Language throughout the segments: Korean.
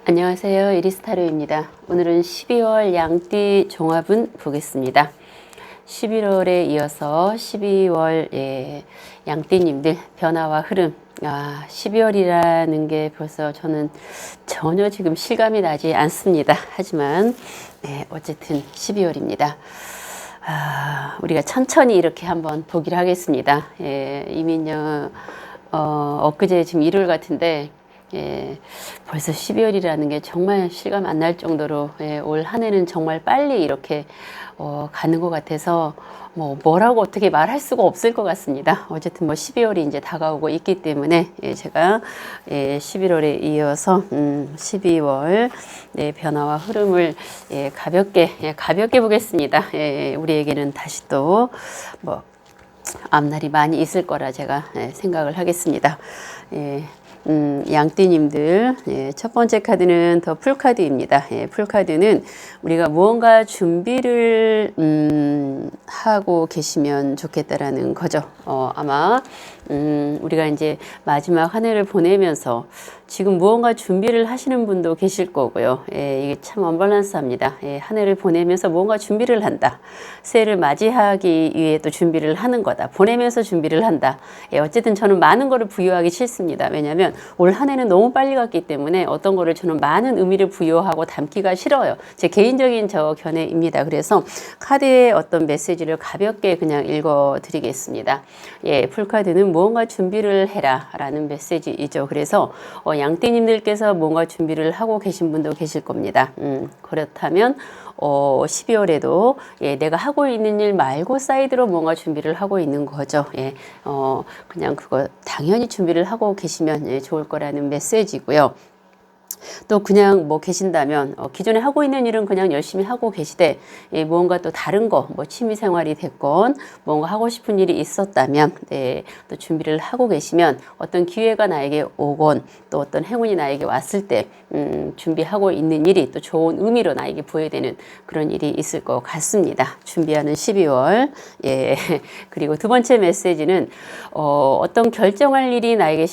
안녕하세요. 이리스타로입니다. 오늘은 12월 양띠 종합운 보겠습니다. 11월에 이어서 12월 양띠님들 변화와 흐름. 12월이라는 게 벌써 저는 전혀 지금 실감이 나지 않습니다. 하지만 어쨌든 12월입니다. 우리가 천천히 이렇게 한번 보기를 하겠습니다. 이민요 엊그제 지금 일요일 같은데 벌써 12월이라는 게 정말 실감 안 날 정도로 올 한 해는 정말 빨리 이렇게 가는 것 같아서 뭐라고 어떻게 말할 수가 없을 것 같습니다. 어쨌든 12월이 이제 다가오고 있기 때문에 제가 11월에 이어서 12월 변화와 흐름을 가볍게 보겠습니다. 우리에게는 다시 또 앞날이 많이 있을 거라 제가 생각을 하겠습니다. 양띠님들, 첫 번째 카드는 더 풀카드입니다. 풀카드는 우리가 무언가 준비를 하고 계시면 좋겠다라는 거죠. 아마 우리가 이제 마지막 한 해를 보내면서 지금 무언가 준비를 하시는 분도 계실 거고요. 이게 참 언밸런스합니다. 한 해를 보내면서 무언가 준비를 한다. 새해를 맞이하기 위해 또 준비를 하는 거다. 보내면서 준비를 한다. 어쨌든 저는 많은 거를 부여하기 싫습니다. 왜냐하면 올 한 해는 너무 빨리 갔기 때문에 어떤 거를 저는 많은 의미를 부여하고 담기가 싫어요. 제 개인적인 견해입니다. 그래서 카드의 어떤 메시지를 가볍게 그냥 읽어 드리겠습니다. 풀카드는 무언가 준비를 해라 라는 메시지이죠. 그래서 양띠님들께서 뭔가 준비를 하고 계신 분도 계실 겁니다. 그렇다면 12월에도 내가 하고 있는 일 말고 사이드로 뭔가 준비를 하고 있는 거죠. 그냥 그거 당연히 준비를 하고 계시면 좋을 거라는 메시지고요. 또 그냥 계신다면 기존에 하고 있는 일은 그냥 열심히 하고 계시되 무언가 또 다른 거 취미생활이 됐건 뭔가 하고 싶은 일이 있었다면 또 준비를 하고 계시면 어떤 기회가 나에게 오건 또 어떤 행운이 나에게 왔을 때 준비하고 있는 일이 또 좋은 의미로 나에게 부여되는 그런 일이 있을 것 같습니다. 준비하는 12월. 그리고 두 번째 메시지는 어떤 결정할 일이 나에게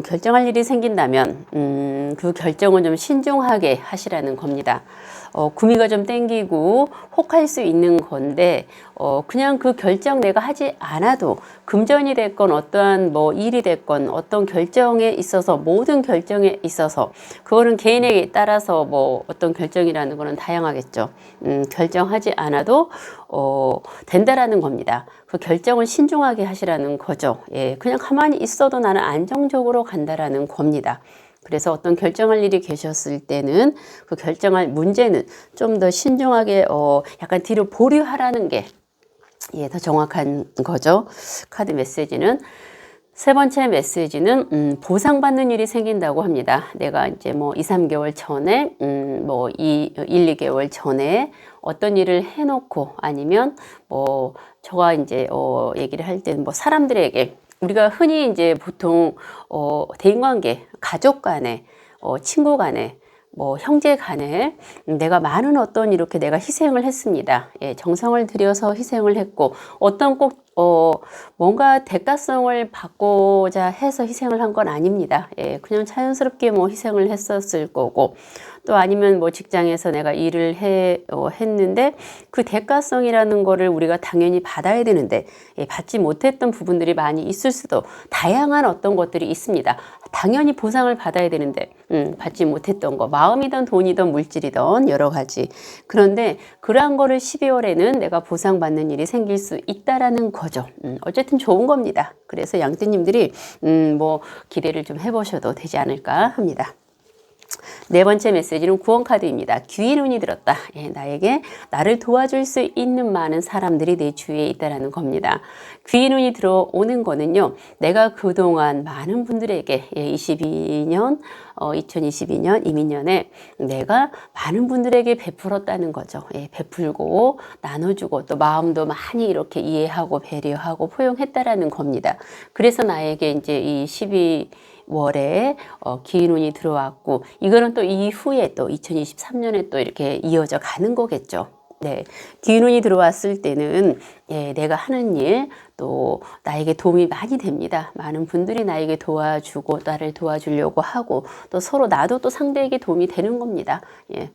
결정할 일이 생긴다면 그 결정은 좀 신중하게 하시라는 겁니다. 구미가 좀 땡기고 혹할 수 있는 건데 그냥 그 결정 내가 하지 않아도 금전이 됐건 어떠한 일이 됐건 어떤 결정에 있어서 모든 결정에 있어서 그거는 개인에게 따라서 어떤 결정이라는 거는 다양하겠죠. 결정하지 않아도 된다라는 겁니다. 그 결정을 신중하게 하시라는 거죠. 그냥 가만히 있어도 나는 안정적으로 간다라는 겁니다. 그래서 어떤 결정할 일이 계셨을 때는 그 결정할 문제는 좀 더 신중하게 약간 뒤로 보류하라는 게 더 정확한 거죠. 카드 메시지는 세 번째 메시지는 보상받는 일이 생긴다고 합니다. 내가 이제 2, 3개월 전에 1, 2개월 전에 어떤 일을 해놓고 아니면 저가 이제 얘기를 할 때는 사람들에게 우리가 흔히 이제 보통 대인관계, 가족 간에, 친구 간에, 형제 간에 내가 많은 어떤 이렇게 내가 희생을 했습니다. 정성을 들여서 희생을 했고 어떤 꼭 뭔가 대가성을 받고자 해서 희생을 한 건 아닙니다. 그냥 자연스럽게 희생을 했었을 거고 또 아니면 직장에서 내가 일을 했는데 그 대가성이라는 거를 우리가 당연히 받아야 되는데 받지 못했던 부분들이 많이 있을 수도 다양한 어떤 것들이 있습니다. 당연히 보상을 받아야 되는데 받지 못했던 거 마음이든 돈이든 물질이든 여러 가지 그런데 그러한 거를 12월에는 내가 보상받는 일이 생길 수 있다라는 거죠. 어쨌든 좋은 겁니다. 그래서 양띠님들이 기대를 좀 해보셔도 되지 않을까 합니다. 네 번째 메시지는 구원카드입니다. 귀인 운이 들었다. 나를 도와줄 수 있는 많은 사람들이 내 주위에 있다는 겁니다. 귀인 운이 들어오는 거는요. 내가 그동안 많은 분들에게 2022년 이민년에 내가 많은 분들에게 베풀었다는 거죠. 베풀고 나눠주고 또 마음도 많이 이렇게 이해하고 배려하고 포용했다라는 겁니다. 그래서 나에게 이제 이 12월에 기인 운이 들어왔고 이거는 또 이후에 또 2023년에 또 이렇게 이어져 가는 거겠죠. 네, 기운운이 들어왔을 때는 예, 내가 하는 일, 또 나에게 도움이 많이 됩니다. 많은 분들이 나에게 도와주고 나를 도와주려고 하고 또 서로 나도 또 상대에게 도움이 되는 겁니다. 예.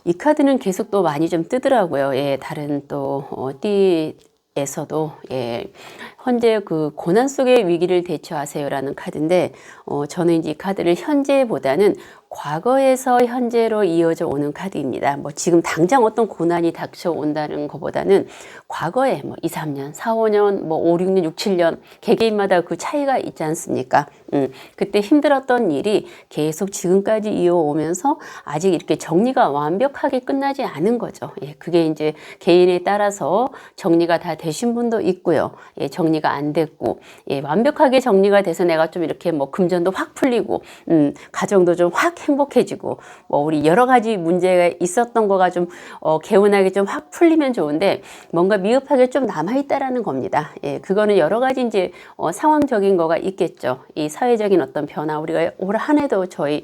이 카드는 계속 또 많이 좀 뜨더라고요. 예, 다른 또 띠에서도 예, 현재 그 고난 속의 위기를 대처하세요라는 카드인데 저는 이제 이 카드를 현재보다는 과거에서 현재로 이어져 오는 카드입니다. 뭐 지금 당장 어떤 고난이 닥쳐온다는 것보다는 과거에 뭐 2, 3년, 4, 5년, 뭐 5, 6년, 6, 7년 개개인마다 그 차이가 있지 않습니까? 그때 힘들었던 일이 계속 지금까지 이어오면서 아직 이렇게 정리가 완벽하게 끝나지 않은 거죠. 예, 그게 이제 개인에 따라서 정리가 다 되신 분도 있고요. 예, 정리가 안 됐고, 예, 완벽하게 정리가 돼서 내가 좀 이렇게 뭐 금전도 확 풀리고, 가정도 좀 확 행복해지고, 뭐 우리 여러 가지 문제가 있었던 거가 좀 개운하게 좀 확 풀리면 좋은데 뭔가 미흡하게 좀 남아있다라는 겁니다. 예, 그거는 여러 가지 이제 상황적인 거가 있겠죠. 이 사회적인 어떤 변화, 우리가 올 한 해도 저희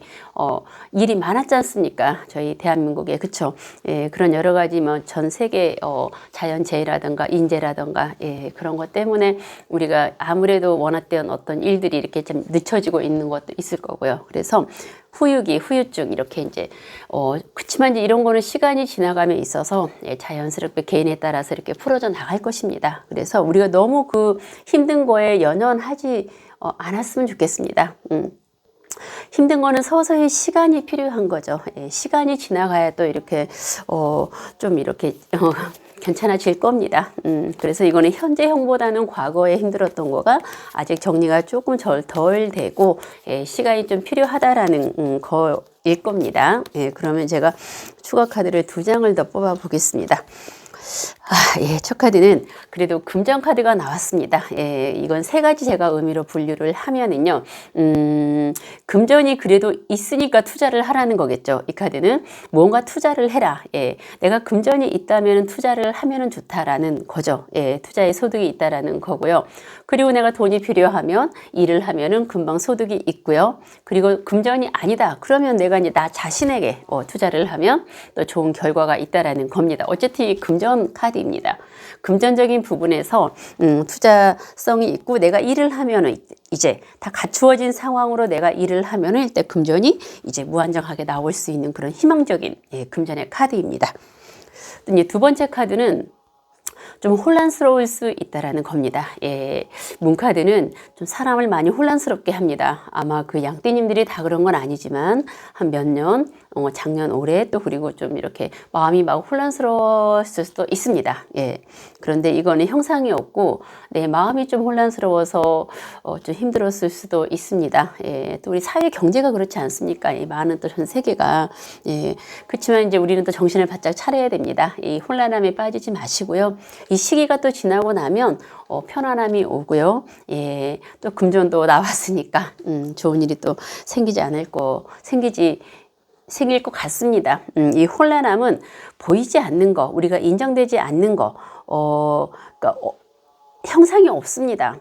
일이 많았지 않습니까? 저희 대한민국에 그쵸? 예, 그런 여러 가지 뭐 전 세계 자연재해라든가 인재라든가 예, 그런 것 때문에 우리가 아무래도 원했던 어떤 일들이 이렇게 좀 늦춰지고 있는 것도 있을 거고요. 그래서 후유기, 후유증 이렇게 이제 그렇지만 이제 이런 거는 시간이 지나감에 있어서 예, 자연스럽게 개인에 따라서 이렇게 풀어져 나갈 것입니다. 그래서 우리가 너무 그 힘든 거에 연연하지 않았으면 좋겠습니다. 힘든 거는 서서히 시간이 필요한 거죠. 예, 시간이 지나가야 또 이렇게 좀 이렇게 괜찮아질 겁니다. 그래서 이거는 현재형보다는 과거에 힘들었던 거가 아직 정리가 조금 덜 되고 예, 시간이 좀 필요하다라는 거일 겁니다. 예, 그러면 제가 추가 카드를 2장을 더 뽑아 보겠습니다. 예, 첫 카드는 그래도 금전 카드가 나왔습니다. 예, 이건 3가지 제가 의미로 분류를 하면은요, 금전이 그래도 있으니까 투자를 하라는 거겠죠. 이 카드는 뭔가 투자를 해라. 예, 내가 금전이 있다면 투자를 하면은 좋다라는 거죠. 예, 투자에 소득이 있다라는 거고요. 그리고 내가 돈이 필요하면 일을 하면은 금방 소득이 있고요. 그리고 금전이 아니다. 그러면 내가 이제 나 자신에게 투자를 하면 또 좋은 결과가 있다라는 겁니다. 어쨌든 이 금전 카드입니다. 금전적인 부분에서 투자성이 있고 내가 일을 하면은 이제 다 갖추어진 상황으로 내가 일을 하면은 일단 금전이 이제 무한정하게 나올 수 있는 그런 희망적인 예, 금전의 카드입니다. 이제 2번째 카드는 좀 혼란스러울 수 있다라는 겁니다. 예, 문카드는 좀 사람을 많이 혼란스럽게 합니다. 아마 그 양띠님들이 다 그런 건 아니지만 한 몇 년, 작년, 올해 또 그리고 좀 이렇게 마음이 막 혼란스러웠을 수도 있습니다. 예, 그런데 이거는 형상이 없고 내 마음이 좀 혼란스러워서 좀 힘들었을 수도 있습니다. 예, 또 우리 사회 경제가 그렇지 않습니까? 이 많은 또 전 세계가 예, 그렇지만 이제 우리는 또 정신을 바짝 차려야 됩니다. 이 혼란함에 빠지지 마시고요. 이 시기가 또 지나고 나면 편안함이 오고요. 예, 또 금전도 나왔으니까 좋은 일이 또 생길 것 같습니다. 이 혼란함은 보이지 않는 거, 우리가 인정되지 않는 거, 그러니까 형상이 없습니다.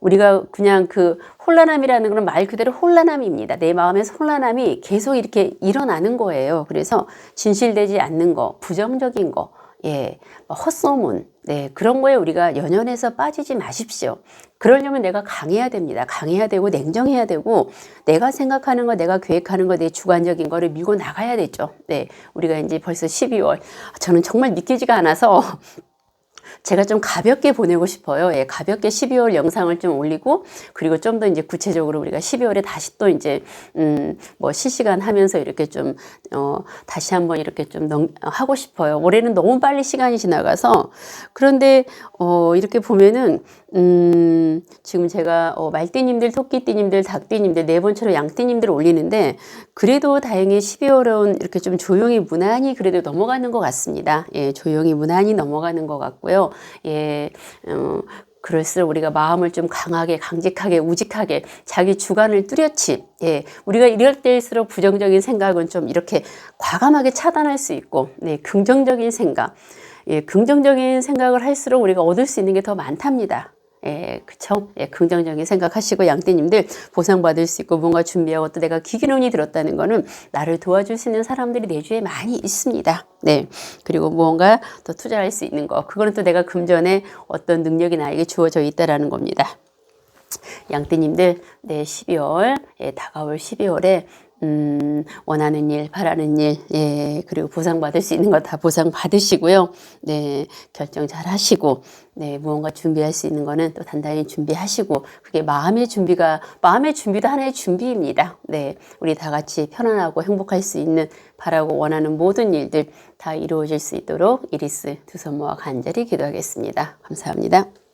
우리가 그냥 그 혼란함이라는 건 말 그대로 혼란함입니다. 내 마음에서 혼란함이 계속 이렇게 일어나는 거예요. 그래서 진실되지 않는 거, 부정적인 거, 예, 헛소문, 네, 그런 거에 우리가 연연해서 빠지지 마십시오. 그러려면 내가 강해야 됩니다. 강해야 되고 냉정해야 되고 내가 생각하는 거, 내가 계획하는 거, 내 주관적인 거를 밀고 나가야 되죠. 네, 우리가 이제 벌써 12월, 저는 정말 믿기지가 않아서 제가 좀 가볍게 보내고 싶어요. 예, 가볍게 12월 영상을 좀 올리고 그리고 좀 더 이제 구체적으로 우리가 12월에 다시 또 이제 뭐 실시간 하면서 이렇게 좀 다시 한번 이렇게 좀 하고 싶어요. 올해는 너무 빨리 시간이 지나가서 그런데 이렇게 보면은 지금 제가 말띠님들, 토끼띠님들, 닭띠님들, 네 번째로 양띠님들 올리는데 그래도 다행히 12월은 이렇게 좀 조용히 무난히 그래도 넘어가는 것 같습니다. 예, 조용히 무난히 넘어가는 것 같고요. 예, 그럴수록 우리가 마음을 좀 강하게, 강직하게, 우직하게 자기 주관을 뚜렷이 예, 우리가 이럴 때일수록 부정적인 생각은 좀 이렇게 과감하게 차단할 수 있고 네, 긍정적인 생각 예, 긍정적인 생각을 할수록 우리가 얻을 수 있는 게 더 많답니다. 그쵸? 긍정적인 생각하시고 양띠님들 보상받을 수 있고 뭔가 준비하고 또 내가 기기운이 들었다는 거는 나를 도와줄 수 있는 사람들이 내 주위에 많이 있습니다. 네. 그리고 무언가 더 투자할 수 있는 거. 그거는 또 내가 금전에 어떤 능력이 나에게 주어져 있다라는 겁니다. 양띠님들, 네, 12월, 다가올 12월에 원하는 일, 바라는 일, 그리고 보상받을 수 있는 거 다 보상받으시고요. 네, 결정 잘 하시고, 네, 무언가 준비할 수 있는 거는 또 단단히 준비하시고, 그게 마음의 준비도 하나의 준비입니다. 네, 우리 다 같이 편안하고 행복할 수 있는 바라고 원하는 모든 일들 다 이루어질 수 있도록 이리스 두 손 모아 간절히 기도하겠습니다. 감사합니다.